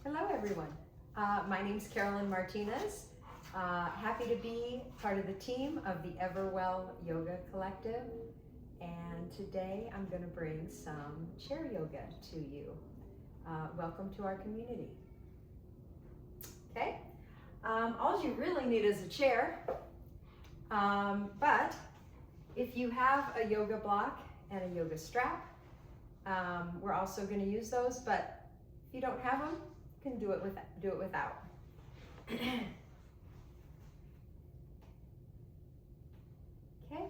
Hello, everyone. My name's Carolyn Martinez. Happy to be part of the team of the EverWell Yoga Collective. And today I'm going to bring some chair yoga to you. Welcome to our community. Okay, all you really need is a chair. But if you have a yoga block and a yoga strap, we're also going to use those. But if you don't have them, you can do it without. Okay.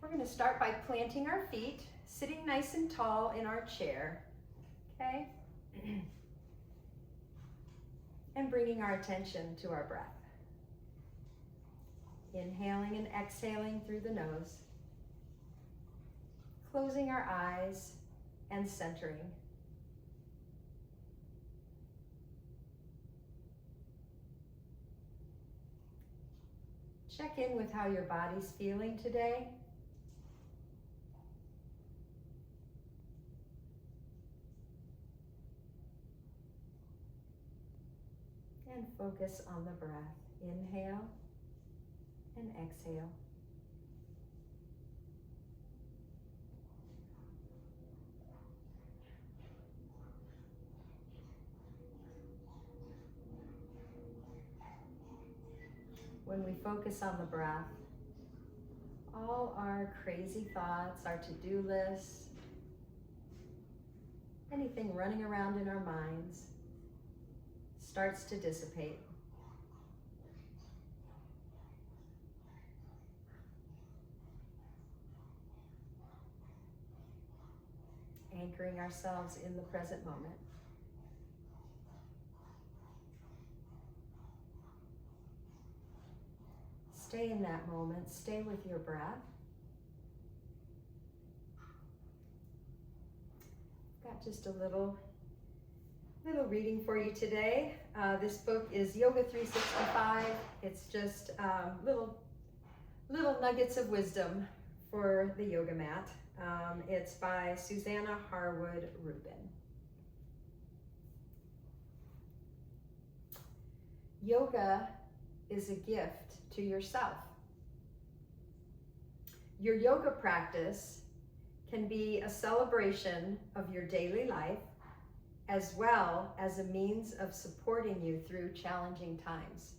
We're going to start by planting our feet, sitting nice and tall in our chair. Okay. And bringing our attention to our breath. Inhaling and exhaling through the nose. Closing our eyes and centering. Check in with how your body's feeling today. And focus on the breath. Inhale and exhale. When we focus on the breath, all our crazy thoughts, our to-do lists, anything running around in our minds starts to dissipate. Anchoring ourselves in the present moment. Stay in that moment, stay with your breath. Got just a little reading for you today. This book is Yoga 365. It's just little nuggets of wisdom for the yoga mat. It's by Susanna Harwood Rubin. Yoga is a gift to yourself. Your yoga practice can be a celebration of your daily life, as well as a means of supporting you through challenging times.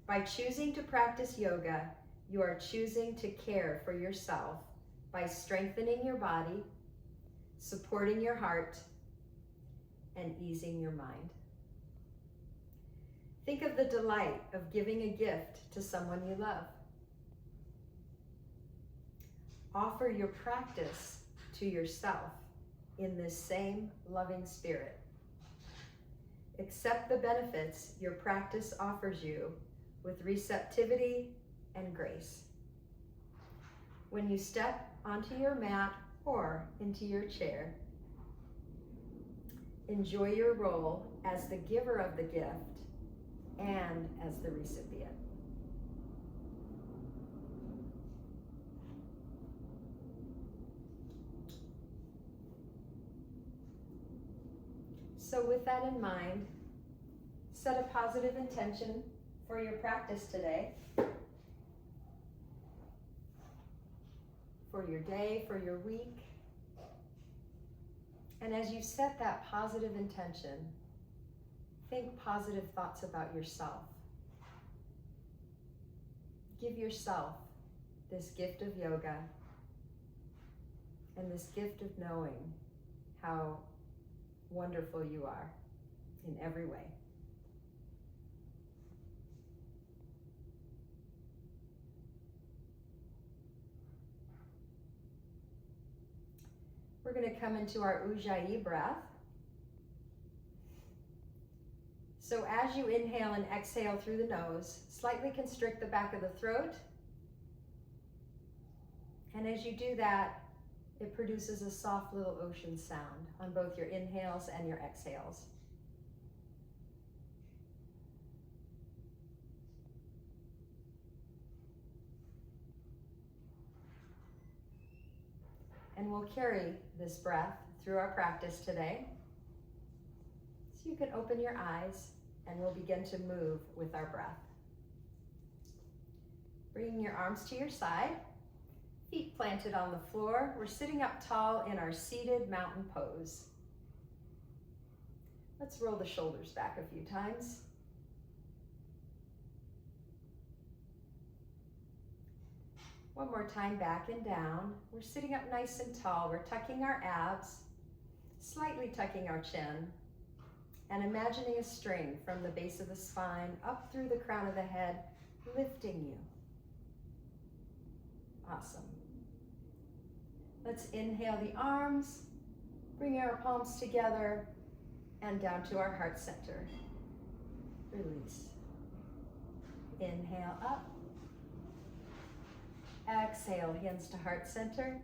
By choosing to practice yoga, you are choosing to care for yourself by strengthening your body, supporting your heart, and easing your mind. Think of the delight of giving a gift to someone you love. Offer your practice to yourself in this same loving spirit. Accept the benefits your practice offers you with receptivity and grace. When you step onto your mat or into your chair, enjoy your role as the giver of the gift and as the recipient. So with that in mind, set a positive intention for your practice today, for your day, for your week. And as you set that positive intention, think positive thoughts about yourself. Give yourself this gift of yoga and this gift of knowing how wonderful you are in every way. We're going to come into our Ujjayi breath. So as you inhale and exhale through the nose, slightly constrict the back of the throat. And as you do that, it produces a soft little ocean sound on both your inhales and your exhales. And we'll carry this breath through our practice today. So you can open your eyes and we'll begin to move with our breath. Bringing your arms to your side, feet planted on the floor. We're sitting up tall in our seated mountain pose. Let's roll the shoulders back a few times. One more time, back and down. We're sitting up nice and tall. We're tucking our abs, slightly tucking our chin, and imagining a string from the base of the spine up through the crown of the head, lifting you. Awesome. Let's inhale the arms, bring our palms together, and down to our heart center. Release. Inhale up. Exhale, hands to heart center.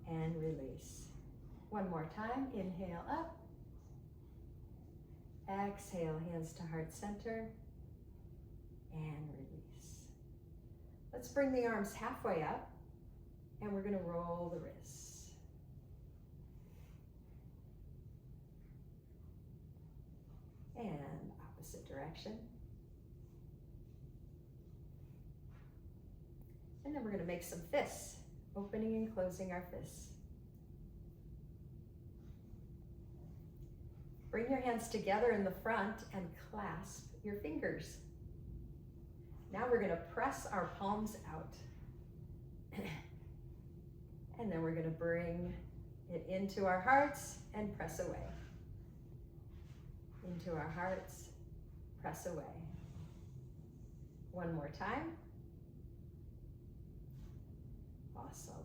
And release. One more time. Inhale up. Exhale, hands to heart center. And release. Let's bring the arms halfway up. And we're going to roll the wrists. And opposite direction. And then we're going to make some fists, opening and closing our fists. Bring your hands together in the front and clasp your fingers. Now we're going to press our palms out. And then we're going to bring it into our hearts and press away. Into our hearts, press away. One more time. Awesome.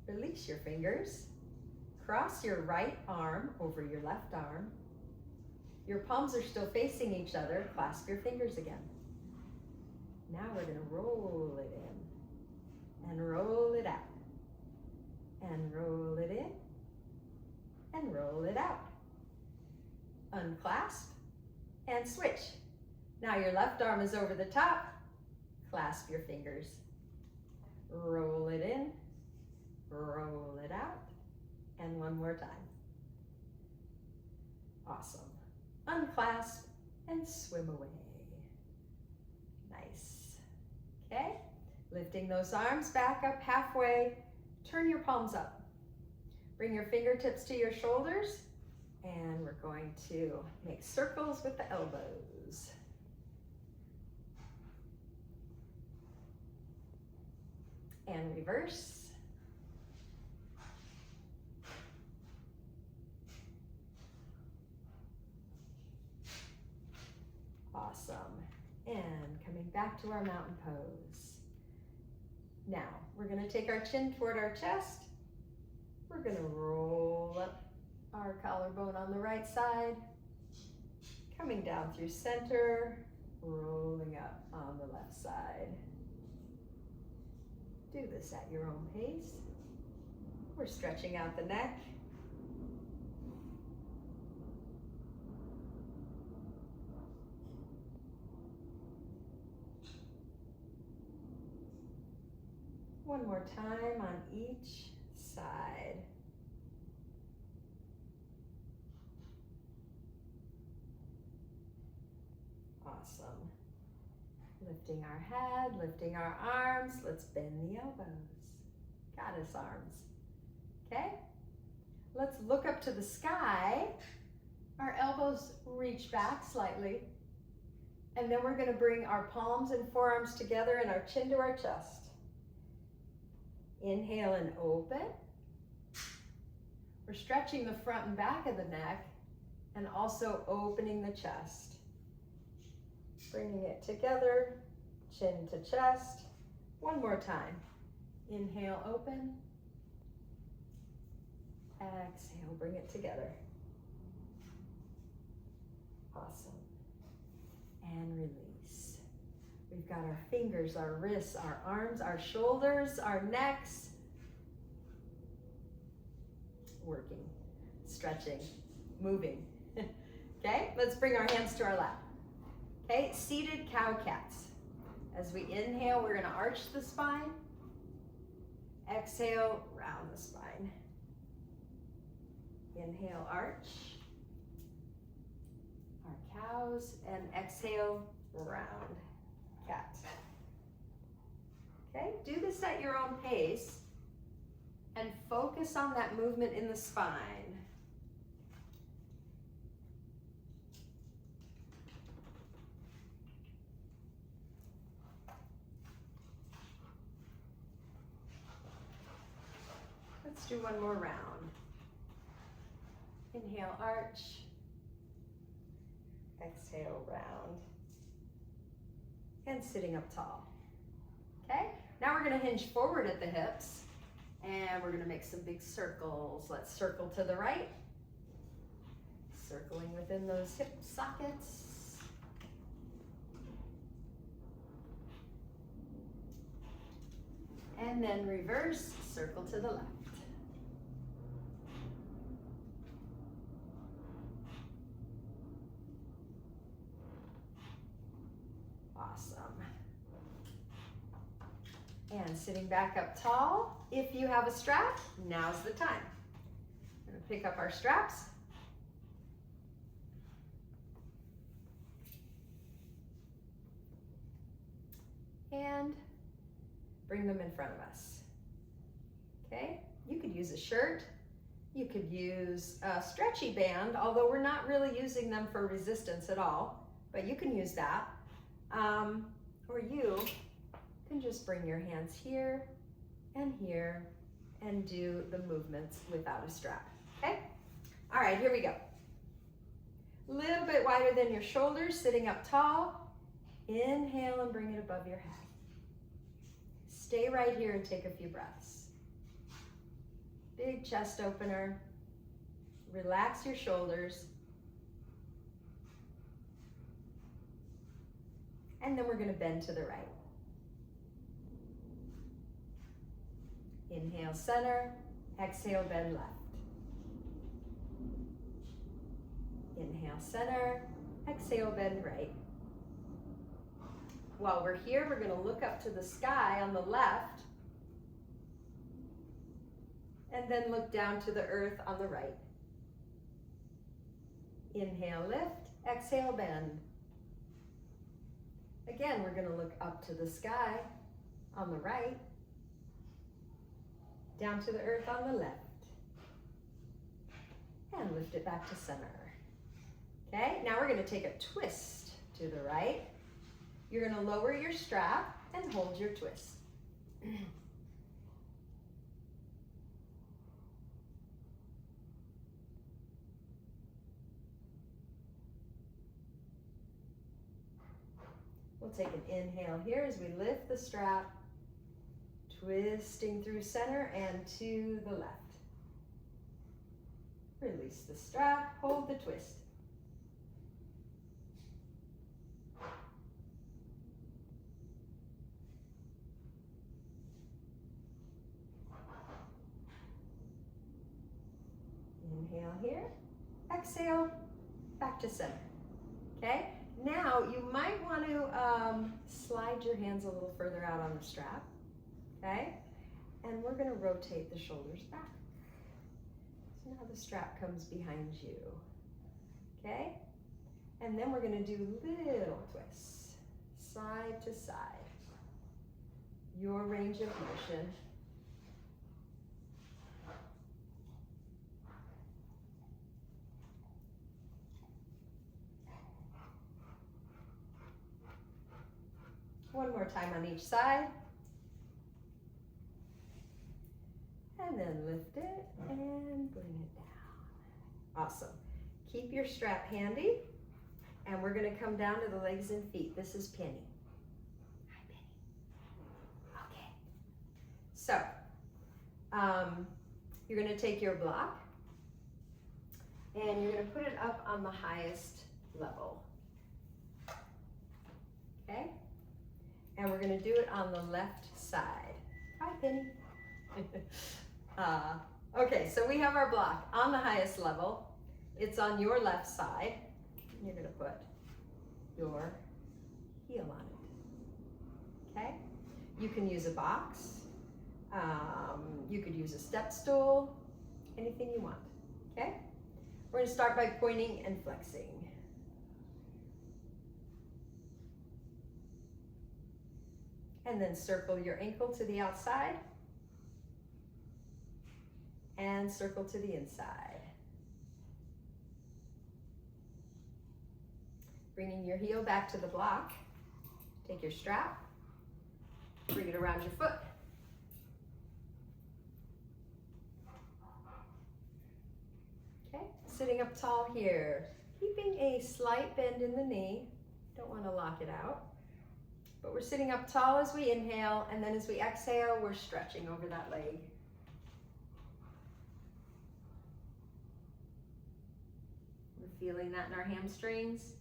Release your fingers. Cross your right arm over your left arm. Your palms are still facing each other. Clasp your fingers again. Now we're going to roll it in and roll it out. And roll it in and roll it out. Unclasp and switch. Now your left arm is over the top. Clasp your fingers. Roll it in, roll it out, and one more time. Awesome. Unclasp and swim away. Nice. Okay, lifting those arms back up halfway. Turn your palms up. Bring your fingertips to your shoulders, and we're going to make circles with the elbows. And reverse. Awesome. And coming back to our mountain pose. Now, we're going to take our chin toward our chest. We're going to roll up our collarbone on the right side, coming down through center, rolling up on the left side. Do this at your own pace. We're stretching out the neck. One more time on each side. Awesome. Lifting our head, lifting our arms. Let's bend the elbows. Goddess arms. Okay? Let's look up to the sky. Our elbows reach back slightly. And then we're going to bring our palms and forearms together and our chin to our chest. Inhale and open. We're stretching the front and back of the neck and also opening the chest. Bringing it together, chin to chest. One more time. Inhale, open. Exhale, bring it together. Awesome. And release. We've got our fingers, our wrists, our arms, our shoulders, our necks. Working, stretching, moving. Okay, let's bring our hands to our lap. Okay, seated cow-cats. As we inhale, we're gonna arch the spine. Exhale, round the spine. Inhale, arch. cows, and exhale, round cat. Okay, do this at your own pace and focus on that movement in the spine. Let's do one more round. Inhale, arch. Exhale, round. And sitting up tall. Okay, now we're going to hinge forward at the hips. And we're going to make some big circles. Let's circle to the right. Circling within those hip sockets. And then reverse, circle to the left. Awesome. And sitting back up tall. If you have a strap, now's the time. We're going to pick up our straps. And bring them in front of us. Okay, you could use a shirt. You could use a stretchy band, although we're not really using them for resistance at all, but you can use that. Or you can just bring your hands here and do the movements without a strap, okay? All right, here we go. A little bit wider than your shoulders, sitting up tall. Inhale and bring it above your head. Stay right here and take a few breaths. Big chest opener. Relax your shoulders. And then we're going to bend to the right. Inhale, center. Exhale, bend left. Inhale, center. Exhale, bend right. While we're here, we're going to look up to the sky on the left. And then look down to the earth on the right. Inhale, lift. Exhale, bend. Again, we're going to look up to the sky on the right. Down to the earth on the left. And lift it back to center. Okay, now we're going to take a twist to the right. You're going to lower your strap and hold your twist. We'll take an inhale here as we lift the strap, twisting through center and to the left. Release the strap, hold the twist. Inhale here, exhale, back to center, okay? Now you might want to slide your hands a little further out on the strap, okay? And we're going to rotate the shoulders back. So now the strap comes behind you, okay? And then we're going to do little twists, side to side. Your range of motion. One more time on each side. And then lift it and bring it down. Awesome. Keep your strap handy. And we're going to come down to the legs and feet. This is Penny. Hi, Penny. Okay. So, you're going to take your block and you're going to put it up on the highest level. Okay? And we're going to do it on the left side. Hi, Penny. Okay, so we have our block on the highest level. It's on your left side. You're going to put your heel on it. Okay? You can use a box. You could use a step stool. Anything you want. Okay? We're going to start by pointing and flexing. And then circle your ankle to the outside and circle to the inside. Bringing your heel back to the block. Take your strap, bring it around your foot. Okay, sitting up tall here. Keeping a slight bend in the knee. Don't want to lock it out. But we're sitting up tall as we inhale, and then as we exhale, we're stretching over that leg. We're feeling that in our hamstrings.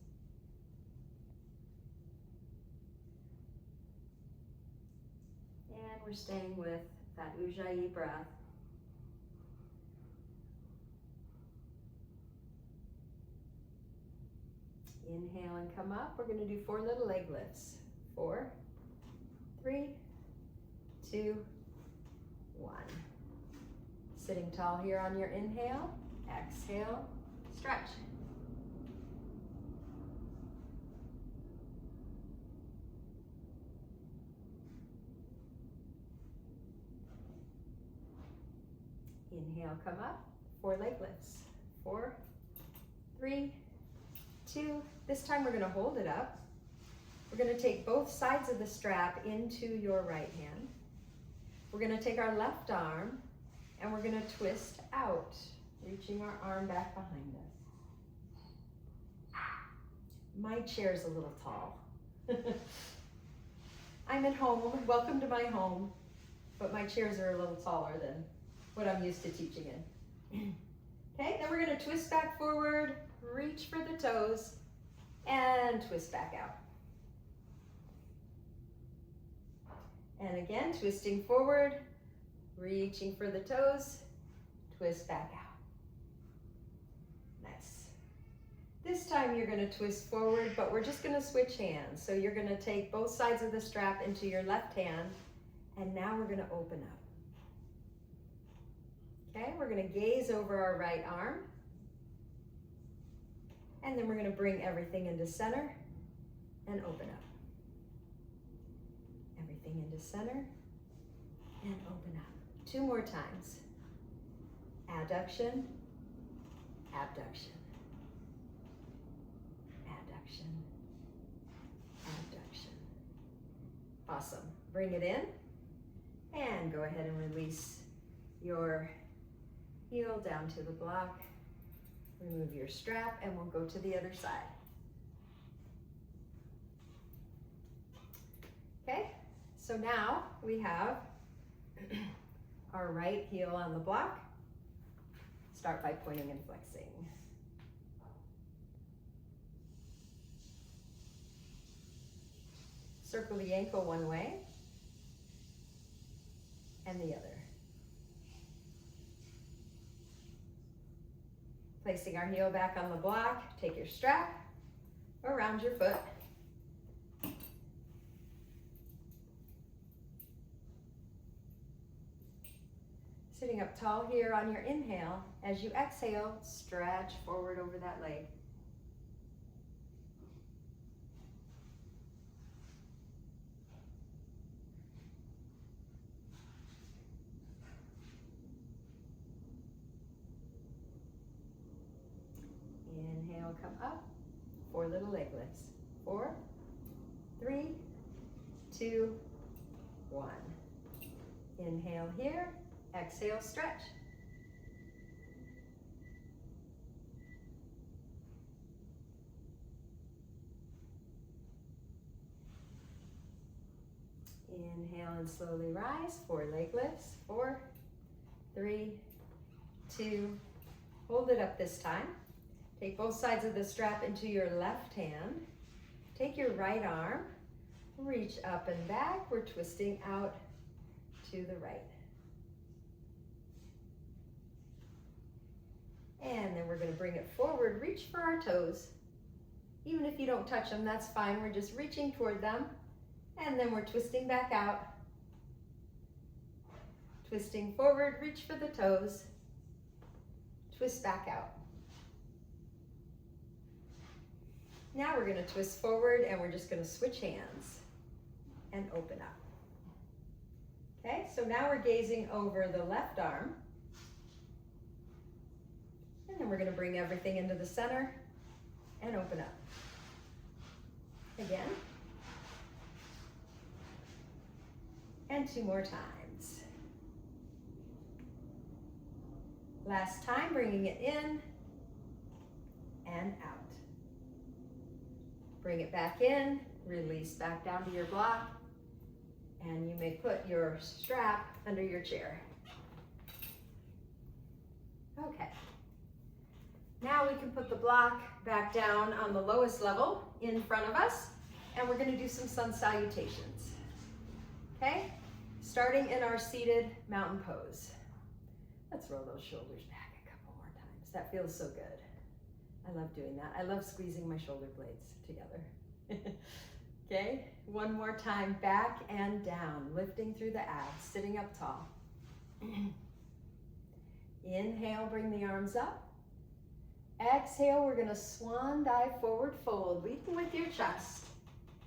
And we're staying with that Ujjayi breath. Inhale and come up. We're going to do 4 little leg lifts. 4, 3, 2, 1. Sitting tall here on your inhale. Exhale, stretch. Inhale, come up. 4 leg lifts. 4, 3, 2. This time we're going to hold it up. We're going to take both sides of the strap into your right hand. We're going to take our left arm and we're going to twist out, reaching our arm back behind us. My chair's a little tall. I'm at home. Welcome to my home. But my chairs are a little taller than what I'm used to teaching in. Okay, then we're going to twist back forward, reach for the toes, and twist back out. And again, twisting forward, reaching for the toes, twist back out. Nice. This time you're going to twist forward, but we're just going to switch hands. So you're going to take both sides of the strap into your left hand, and now we're going to open up. Okay, we're going to gaze over our right arm, and then we're going to bring everything into center and open up. Everything into center and open up. 2 more times. Adduction, abduction, adduction, abduction. Awesome. Bring it in and go ahead and release your heel down to the block. Remove your strap and we'll go to the other side. Okay, so now we have our right heel on the block. Start by pointing and flexing. Circle the ankle one way and the other. Placing our heel back on the block, take your strap around your foot. Sitting up tall here on your inhale. As you exhale, stretch forward over that leg. Inhale, come up. 4 little leg lifts. 4, 3, 2, 1. Inhale here. Exhale, stretch. Inhale and slowly rise. 4 leg lifts. 4, 3, 2. Hold it up this time. Take both sides of the strap into your left hand. Take your right arm. Reach up and back. We're twisting out to the right. And then we're going to bring it forward, reach for our toes. Even if you don't touch them, that's fine. We're just reaching toward them. And then we're twisting back out. Twisting forward, reach for the toes. Twist back out. Now we're going to twist forward and we're just going to switch hands and open up. Okay, so now we're gazing over the left arm. And then we're going to bring everything into the center and open up. Again. And 2 more times. Last time, bringing it in and out. Bring it back in, release back down to your block, and you may put your strap under your chair. Okay. Now we can put the block back down on the lowest level in front of us, and we're going to do some sun salutations. Okay? Starting in our seated mountain pose. Let's roll those shoulders back a couple more times. That feels so good. I love doing that. I love squeezing my shoulder blades together. Okay, one more time, back and down, lifting through the abs, sitting up tall. Inhale, bring the arms up. Exhale, we're gonna swan dive forward fold, leading with your chest.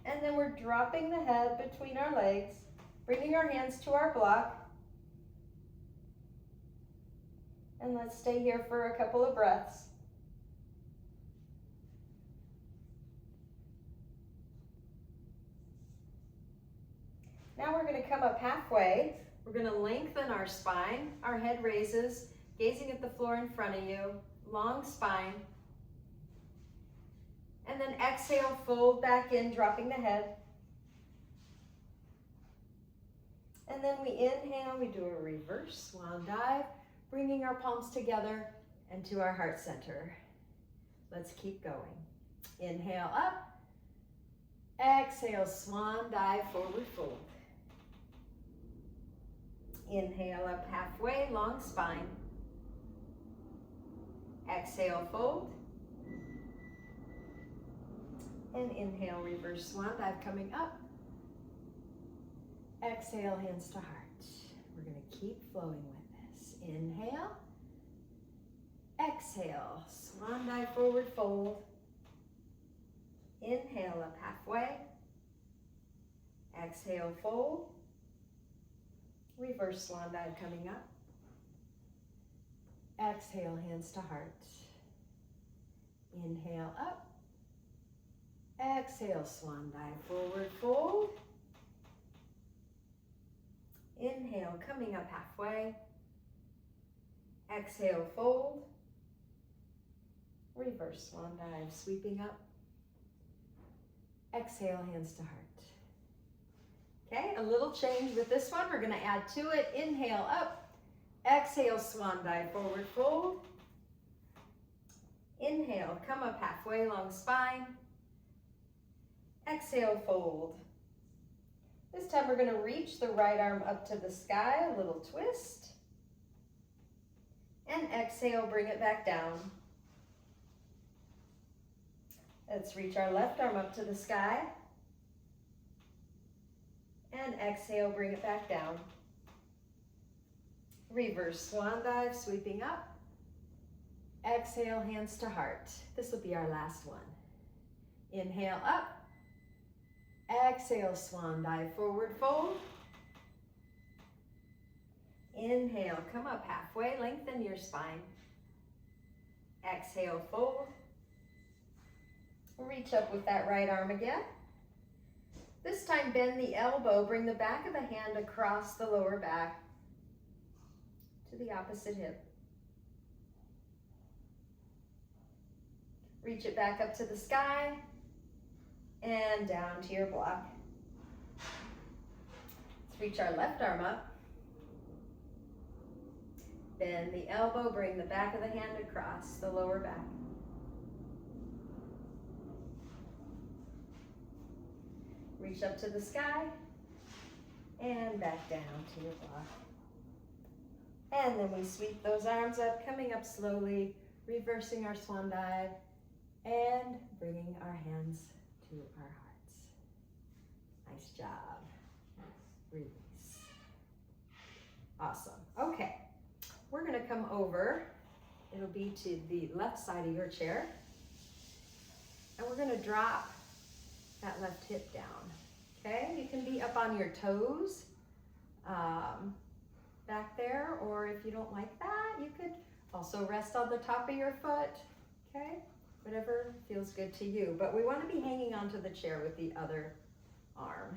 And then we're dropping the head between our legs, bringing our hands to our block. And let's stay here for a couple of breaths. Now we're going to come up halfway. We're going to lengthen our spine. Our head raises, gazing at the floor in front of you. Long spine. And then exhale, fold back in, dropping the head. And then we inhale, we do a reverse swan dive, bringing our palms together and to our heart center. Let's keep going. Inhale up. Exhale, swan dive, forward fold. Inhale up halfway, long spine. Exhale, fold. And inhale, reverse swan dive coming up. Exhale, hands to heart. We're going to keep flowing with this. Inhale. Exhale, swan dive, forward fold. Inhale up halfway. Exhale, fold. Reverse swan dive coming up. Exhale, hands to heart. Inhale up. Exhale, swan dive, forward fold. Inhale, coming up halfway. Exhale, fold. Reverse swan dive, sweeping up. Exhale, hands to heart. Okay, a little change with this one. We're going to add to it. Inhale up. Exhale, swan dive, forward fold. Inhale, come up halfway, long spine. Exhale, fold. This time we're going to reach the right arm up to the sky, a little twist. And exhale, bring it back down. Let's reach our left arm up to the sky. And exhale, bring it back down. Reverse swan dive, sweeping up. Exhale, hands to heart. This will be our last one. Inhale up. Exhale, swan dive, forward fold. Inhale, come up halfway, lengthen your spine. Exhale, fold. Reach up with that right arm again. This time bend the elbow, bring the back of the hand across the lower back to the opposite hip. Reach it back up to the sky and down to your block. Let's reach our left arm up. Bend the elbow, bring the back of the hand across the lower back. Reach up to the sky and back down to your block. And then we sweep those arms up, coming up slowly, reversing our swan dive, and bringing our hands to our hearts. Nice job. Release. Awesome. Okay. We're going to come over. It'll be to the left side of your chair. And we're going to drop that left hip down. Okay? You can be up on your toes. back there, or if you don't like that, you could also rest on the top of your foot, okay? Whatever feels good to you, but we want to be hanging onto the chair with the other arm,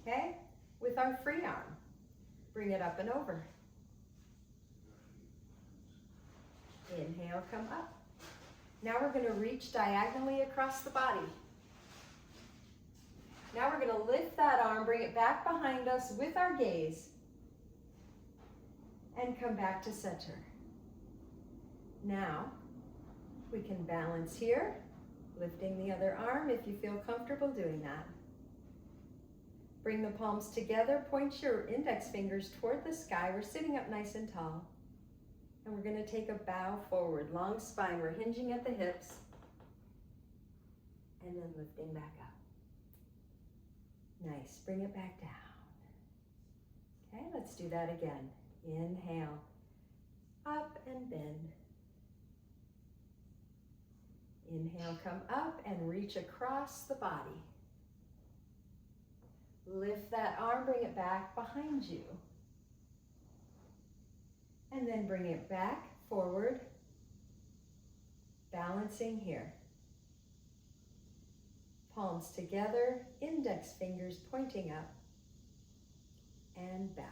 okay? With our free arm, bring it up and over. Inhale, come up. Now we're going to reach diagonally across the body. Now we're going to lift that arm, bring it back behind us with our gaze, and come back to center. Now, we can balance here, lifting the other arm if you feel comfortable doing that. Bring the palms together, point your index fingers toward the sky. We're sitting up nice and tall. And we're going to take a bow forward, long spine. We're hinging at the hips. And then lifting back up. Nice, bring it back down. Okay, let's do that again. Inhale, up and bend. Inhale, come up and reach across the body. Lift that arm, bring it back behind you. And then bring it back forward, balancing here. Palms together, index fingers pointing up, and bowing.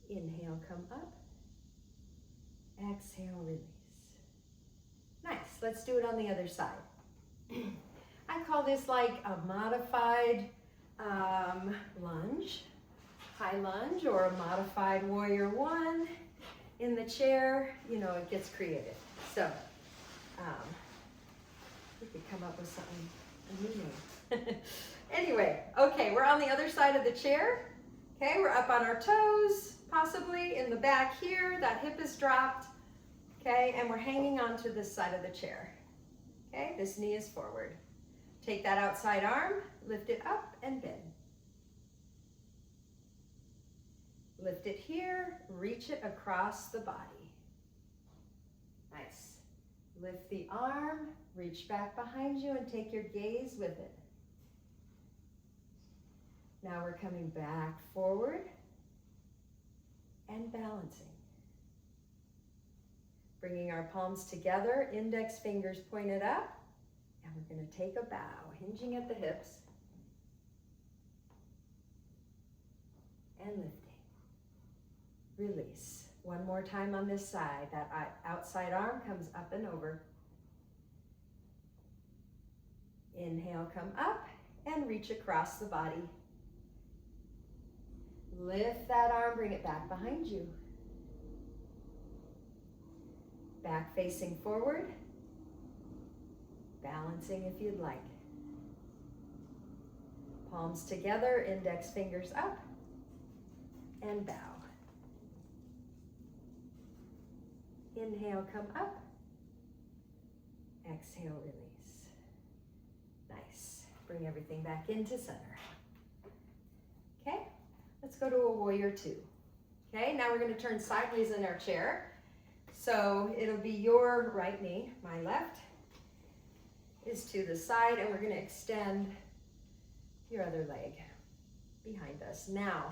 Inhale, come up. Exhale, release. Nice, let's do it on the other side. I call this like a modified lunge, high lunge, or a modified warrior one in the chair. You know, it gets creative. So, we could come up with something amazing. Anyway, okay, we're on the other side of the chair. Okay, we're up on our toes, possibly in the back here. That hip is dropped. Okay, and we're hanging onto this side of the chair. Okay, this knee is forward. Take that outside arm, lift it up and bend. Lift it here, reach it across the body. Nice. Lift the arm, reach back behind you and take your gaze with it. Now we're coming back forward and balancing. Bringing our palms together, index fingers pointed up, and we're going to take a bow, hinging at the hips and lifting. Release. One more time on this side. That outside arm comes up and over. Inhale, come up and reach across the body. Lift that arm, bring it back behind you. Back facing forward. Balancing if you'd like. Palms together, index fingers up, and bow. Inhale, come up. Exhale, release. Nice. Bring everything back into center. Okay, let's go to a warrior two. Okay, now we're going to turn sideways in our chair. So it'll be your right knee, my left is to the side, and we're going to extend your other leg behind us. Now,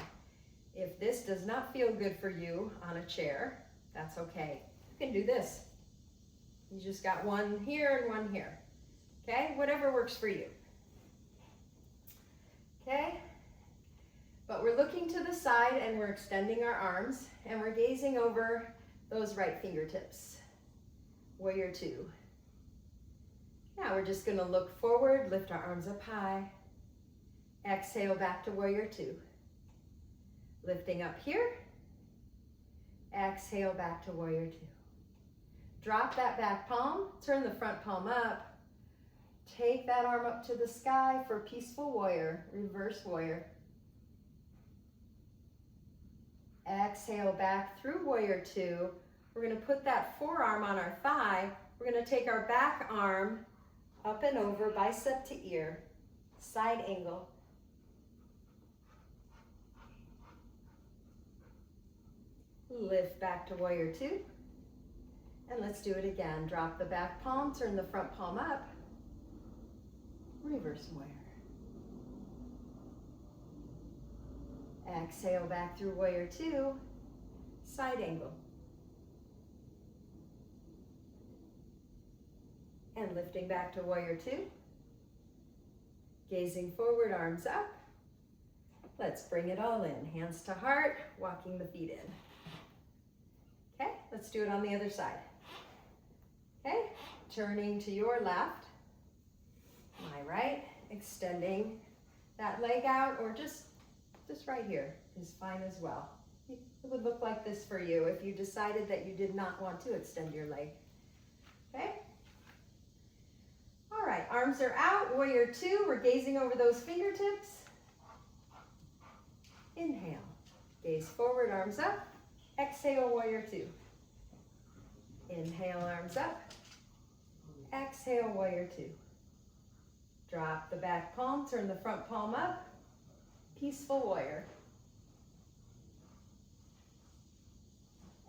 if this does not feel good for you on a chair, that's okay. You can do this. You just got one here and one here. Okay, whatever works for you. Okay, but we're looking to the side and we're extending our arms and we're gazing over those right fingertips. Warrior two. Now we're just going to look forward, lift our arms up high. Exhale back to warrior two. Lifting up here. Exhale back to warrior two. Drop that back palm, turn the front palm up. Take that arm up to the sky for peaceful warrior, reverse warrior. Exhale back through warrior two. We're going to put that forearm on our thigh. We're going to take our back arm up and over, bicep to ear, side angle. Lift back to warrior two. And let's do it again. Drop the back palm, turn the front palm up. Reverse warrior. Exhale back through warrior two, side angle. And lifting back to warrior two. Gazing forward, arms up. Let's bring it all in. Hands to heart, walking the feet in. Okay, let's do it on the other side. Okay, turning to your left, my right, extending that leg out, or just right here is fine as well. It would look like this for you if you decided that you did not want to extend your leg. Okay? All right, arms are out, warrior two. We're gazing over those fingertips. Inhale, gaze forward, arms up. Exhale, warrior two. Inhale, arms up. Exhale, warrior two. Drop the back palm, turn the front palm up. Peaceful warrior.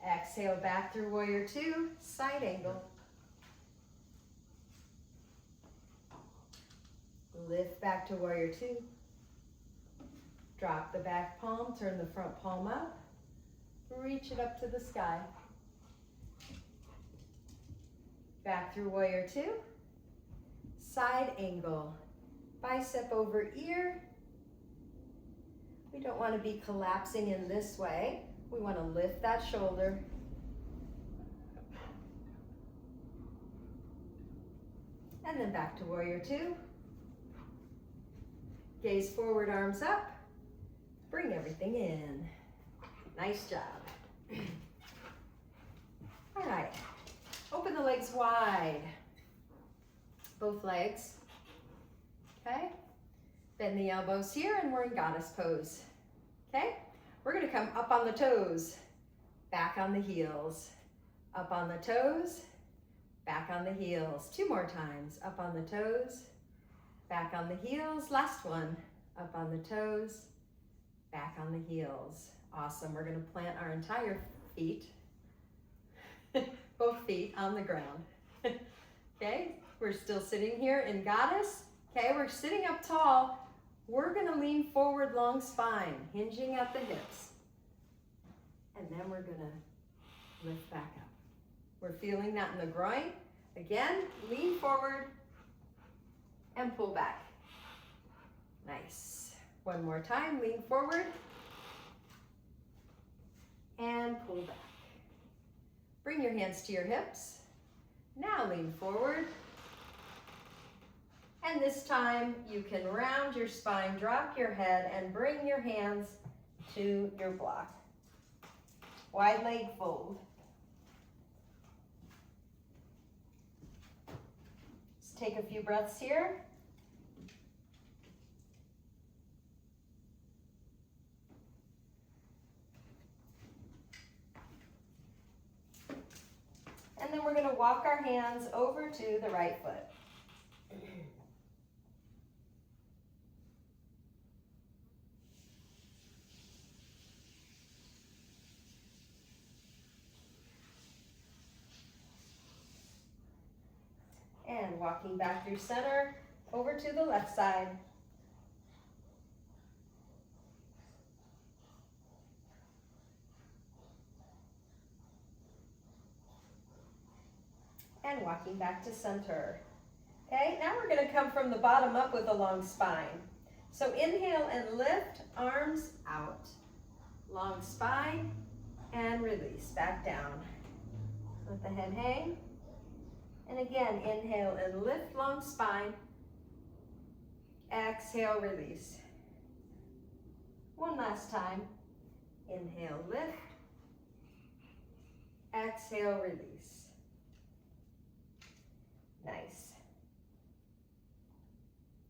Exhale back through warrior two, side angle. Lift back to warrior two. Drop the back palm, turn the front palm up. Reach it up to the sky. Back through warrior two. Side angle. Bicep over ear. We don't want to be collapsing in this way. We want to lift that shoulder. And then back to warrior two. Gaze forward, arms up. Bring everything in. Nice job. All right. Open the legs wide. Both legs. Okay. Bend the elbows here, and we're in goddess pose. Okay? We're going to come up on the toes, back on the heels. Up on the toes, back on the heels. Two more times. Up on the toes, back on the heels. Last one. Up on the toes, back on the heels. Awesome. We're going to plant our entire feet, both feet on the ground. Okay? We're still sitting here in goddess. Okay, we're sitting up tall. We're going to lean forward, long spine, hinging at the hips. And then we're going to lift back up. We're feeling that in the groin. Again, lean forward and pull back. Nice. One more time, lean forward and pull back. Bring your hands to your hips. Now lean forward. And this time you can round your spine, drop your head, and bring your hands to your block. Wide leg fold. Let's take a few breaths here. And then we're going to walk our hands over to the right foot. And walking back through center, over to the left side. And walking back to center. Okay, now we're going to come from the bottom up with a long spine. So inhale and lift, arms out. Long spine, and release, back down. Let the head hang. And again, inhale and lift, long spine. Exhale, release. One last time. Inhale, lift. Exhale, release. Nice.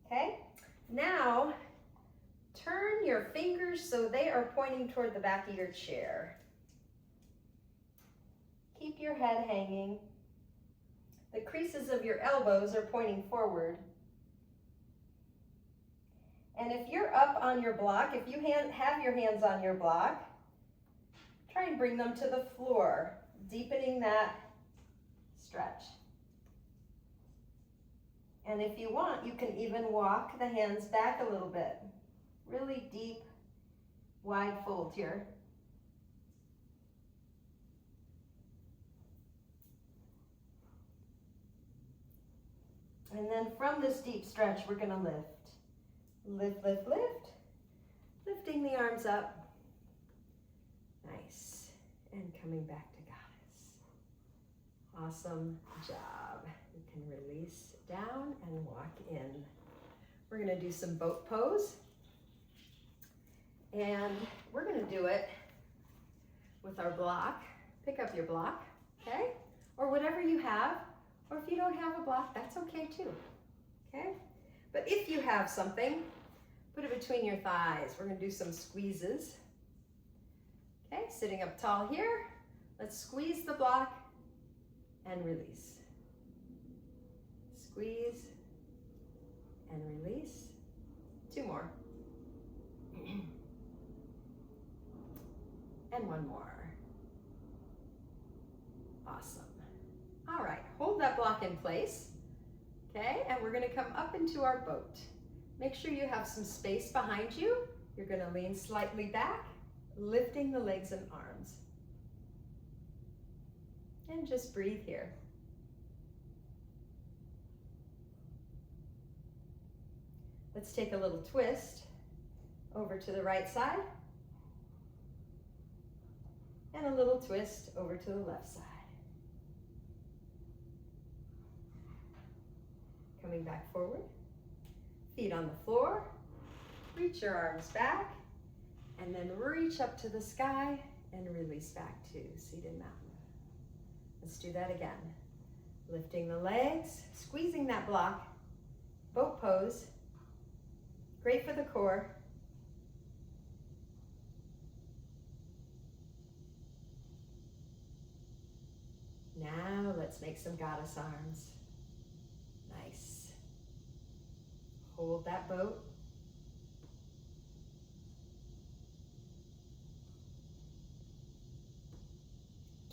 Okay, now turn your fingers so they are pointing toward the back of your chair. Keep your head hanging. The creases of your elbows are pointing forward. And if you're up on your block, if you have your hands on your block, try and bring them to the floor, deepening that stretch. And if you want, you can even walk the hands back a little bit. Really deep wide fold here. And then from this deep stretch, we're gonna lift. Lift, lift, lift. Lifting the arms up. Nice. And coming back to goddess. Awesome job. You can release down and walk in. We're gonna do some boat pose. And we're gonna do it with our block. Pick up your block, okay? Or whatever you have. Or if you don't have a block, that's okay too, okay? But if you have something, put it between your thighs. We're gonna do some squeezes. Okay, sitting up tall here. Let's squeeze the block and release. Squeeze and release. 2 more. And 1 more. Awesome. All right, hold that block in place, okay? And we're gonna come up into our boat. Make sure you have some space behind you. You're gonna lean slightly back, lifting the legs and arms. And just breathe here. Let's take a little twist over to the right side. And a little twist over to the left side. Coming back forward, feet on the floor, reach your arms back, and then reach up to the sky and release back to seated mountain. Let's do that again. Lifting the legs, squeezing that block, boat pose, great for the core. Now let's make some goddess arms. Nice. Hold that boat.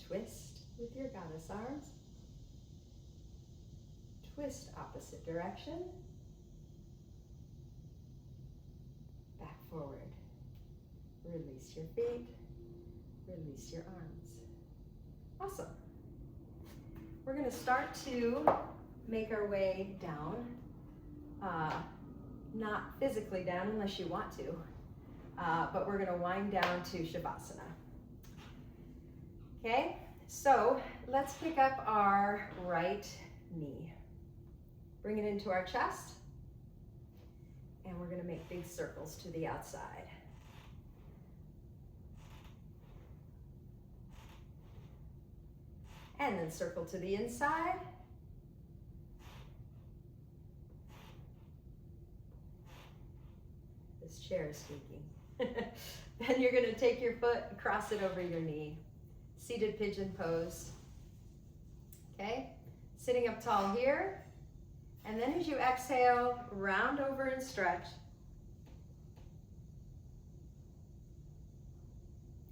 Twist with your goddess arms. Twist opposite direction. Back forward. Release your feet. Release your arms. Awesome. We're going to start to make our way down. Not physically down unless you want to, but we're going to wind down to Shavasana. Okay, so let's pick up our right knee. Bring it into our chest, and we're going to make big circles to the outside. And then circle to the inside. This chair is squeaking. Then you're going to take your foot and cross it over your knee. Seated pigeon pose. Okay? Sitting up tall here. And then as you exhale, round over and stretch.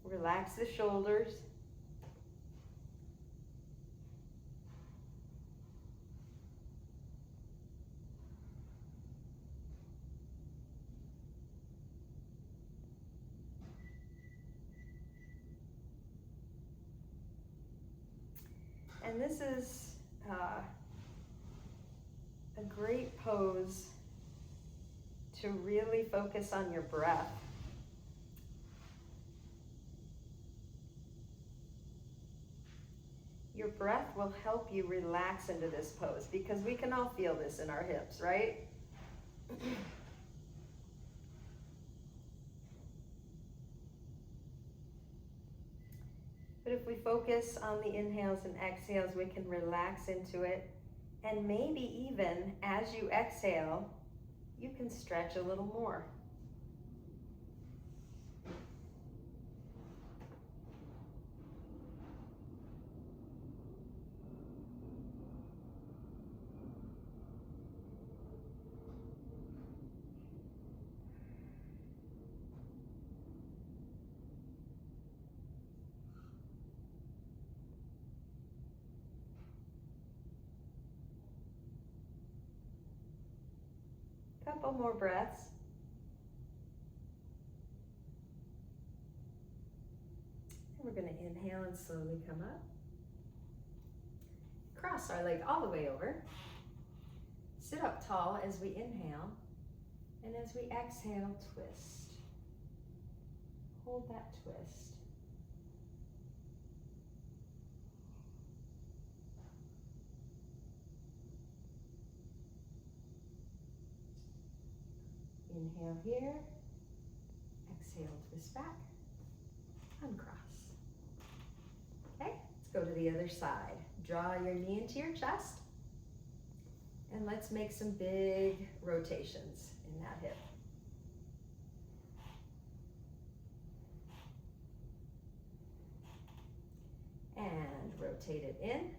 Relax the shoulders. And this is a great pose to really focus on your breath. Your breath will help you relax into this pose because we can all feel this in our hips, right? But if we focus on the inhales and exhales, we can relax into it. And maybe even as you exhale, you can stretch a little more. Couple more breaths. Inhale and slowly come up. Cross our leg all the way over. Sit up tall as we inhale, and as we exhale, twist. Hold that twist. Inhale here, exhale, twist back, uncross. Okay, let's go to the other side. Draw your knee into your chest, and let's make some big rotations in that hip. And rotate it in.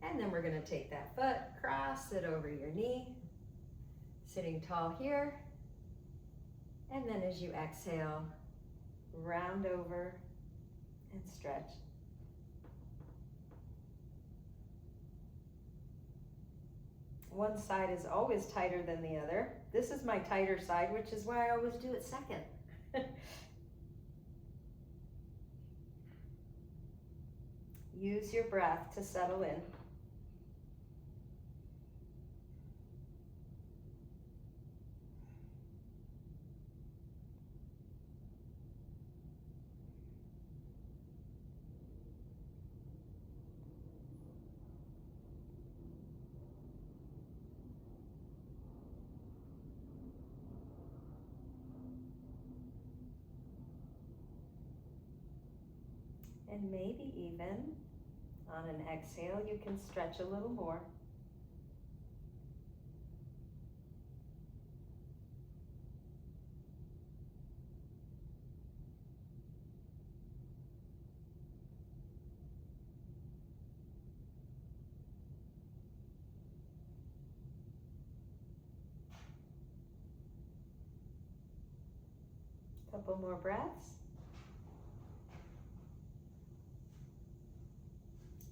And then we're going to take that foot, cross it over your knee, sitting tall here. And then as you exhale, round over and stretch. One side is always tighter than the other. This is my tighter side, which is why I always do it second. Use your breath to settle in. And maybe even on an exhale, you can stretch a little more. Couple more breaths.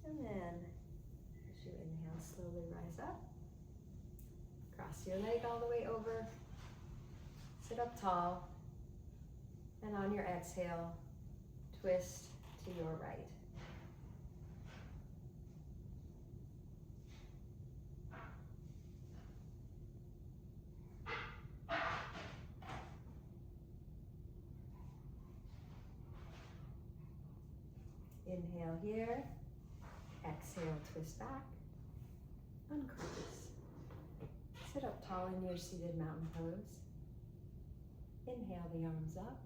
And then, as you inhale, slowly rise up. Cross your leg all the way over. Sit up tall. And on your exhale, twist to your right. Inhale here. Exhale, twist back, uncross. Sit up tall in your seated mountain pose. Inhale the arms up.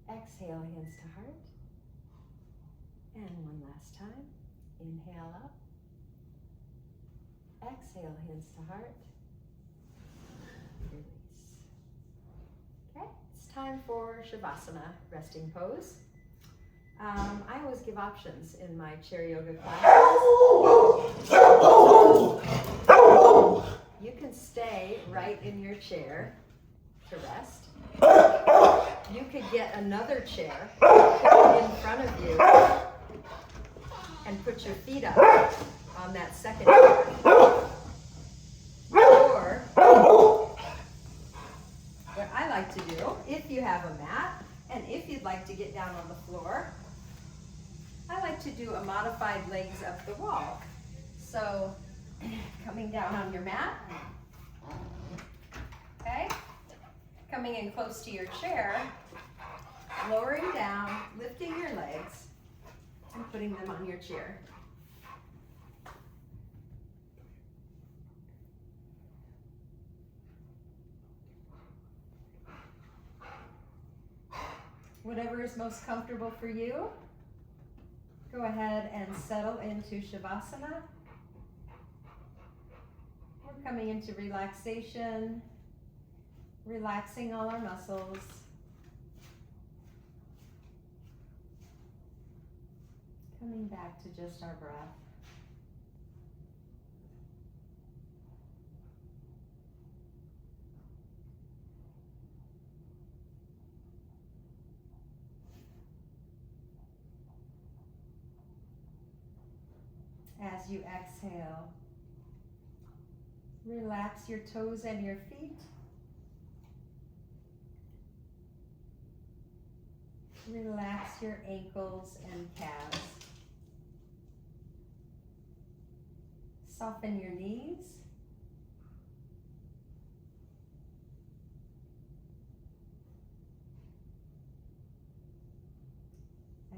Exhale, hands to heart. And one last time. Inhale up. Exhale, hands to heart. Release. Okay, it's time for Shavasana, resting pose. I always give options in my chair yoga classes. You can stay right in your chair to rest. You could get another chair, put it in front of you, and put your feet up on that second chair. Or, what I like to do, if you have a mat, and if you'd like to get down on the floor, I like to do a modified legs up the wall. So, coming down on your mat, okay? Coming in close to your chair, lowering down, lifting your legs, and putting them on your chair. Whatever is most comfortable for you, go ahead and settle into Shavasana. We're coming into relaxation, relaxing all our muscles. Coming back to just our breath. As you exhale, relax your toes and your feet Relax your ankles and calves. Soften your knees.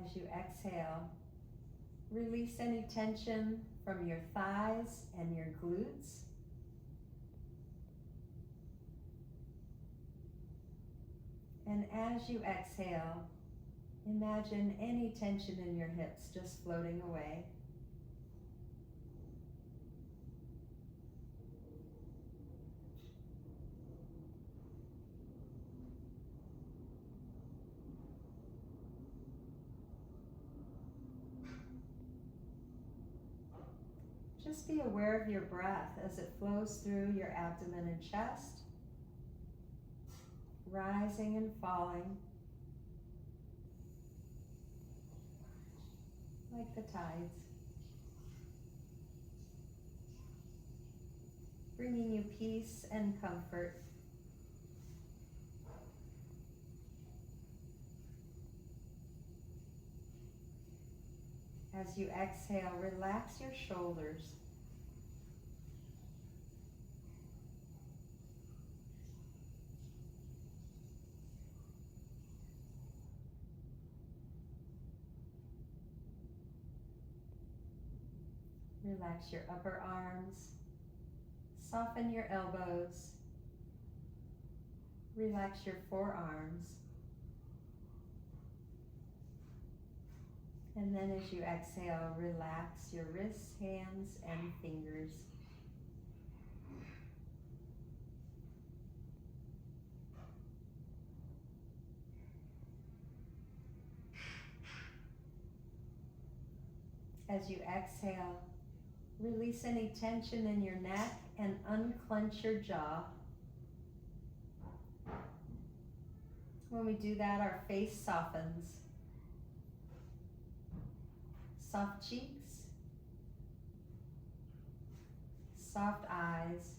As you exhale, release any tension from your thighs and your glutes. And as you exhale, imagine any tension in your hips just floating away. Just be aware of your breath as it flows through your abdomen and chest, rising and falling like the tides, bringing you peace and comfort. As you exhale, relax your shoulders. Relax your upper arms. Soften your elbows. Relax your forearms. And then as you exhale, relax your wrists, hands, and fingers. As you exhale, release any tension in your neck and unclench your jaw. When we do that, our face softens. Soft cheeks, soft eyes,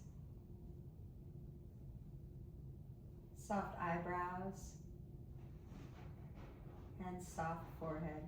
soft eyebrows, and soft forehead.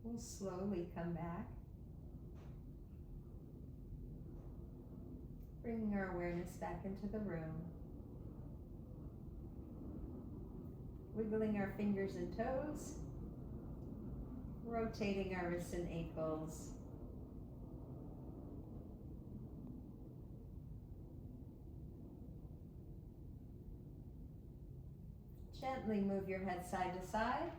We'll slowly come back, bringing our awareness back into the room, wiggling our fingers and toes, rotating our wrists and ankles, gently move your head side to side.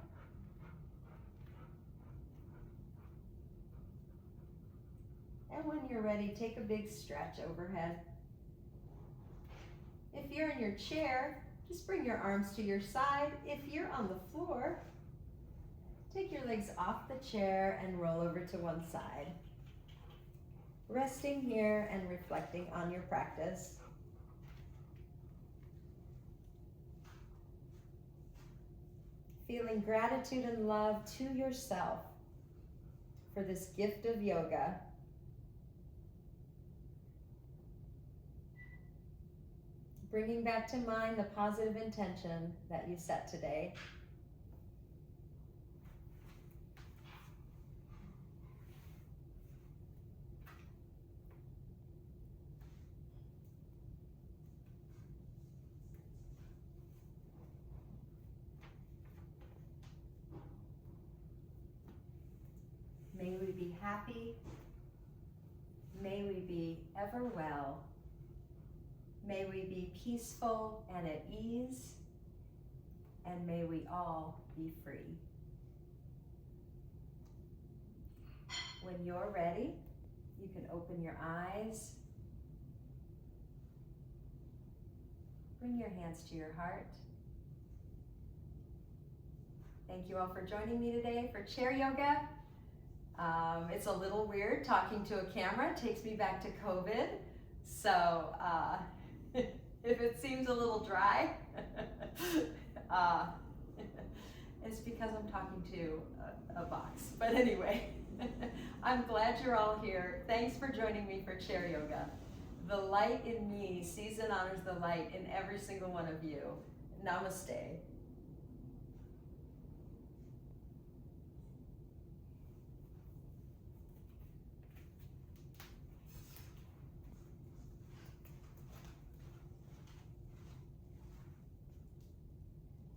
And when you're ready, take a big stretch overhead. If you're in your chair, just bring your arms to your side. If you're on the floor, take your legs off the chair and roll over to one side. Resting here and reflecting on your practice. Feeling gratitude and love to yourself for this gift of yoga. Bringing back to mind the positive intention that you set today. May we be happy. May we be ever well. May we be peaceful and at ease, and may we all be free. When you're ready, you can open your eyes. Bring your hands to your heart. Thank you all for joining me today for chair yoga. It's a little weird talking to a camera. It takes me back to COVID. So if it seems a little dry, it's because I'm talking to a box. But anyway, I'm glad you're all here. Thanks for joining me for chair yoga. The light in me sees and honors the light in every single one of you. Namaste.